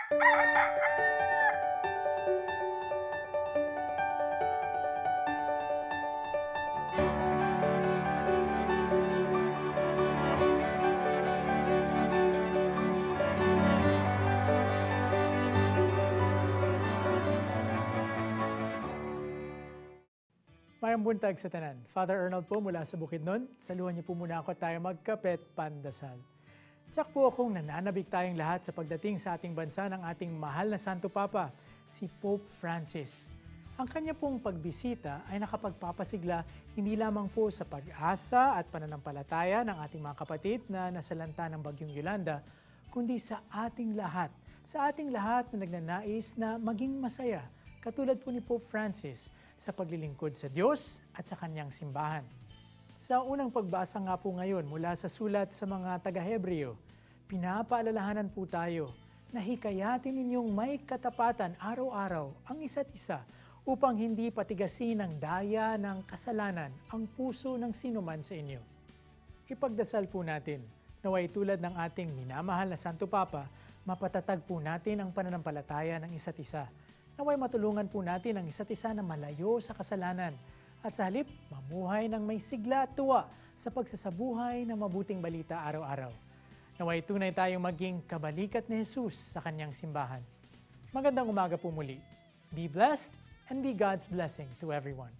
Mayang buntag sa tanan. Father Arnold po mula sa Bukidnon. Saluhan niyo po muna ako at tayo magkapet pandasal. Tsak po akong nananabik tayong lahat sa pagdating sa ating bansa ng ating mahal na Santo Papa, si Pope Francis. Ang kanya pong pagbisita ay nakapagpapasigla hindi lamang po sa pag-asa at pananampalataya ng ating mga kapatid na nasalanta ng Bagyong Yolanda, kundi sa ating lahat na nagnanais na maging masaya, katulad po ni Pope Francis, sa paglilingkod sa Diyos at sa kanyang simbahan. Sa unang pagbasa nga po ngayon mula sa sulat sa mga taga-Hebreo, pinapaalalahanan po tayo na hikayatin ninyong may katapatan araw-araw ang isa't isa upang hindi patigasin ng daya ng kasalanan ang puso ng sinuman sa inyo. Ipagdasal po natin, naway tulad ng ating minamahal na Santo Papa, mapatatag po natin ang pananampalataya ng isa't isa. Naway matulungan po natin ang isa't isa na malayo sa kasalanan at sa halip mamuhay ng may sigla at tuwa sa pagsasabuhay ng mabuting balita araw-araw. Naway tunay tayong maging kabalikat ni Jesus sa kanyang simbahan. Magandang umaga po muli. Be blessed and be God's blessing to everyone.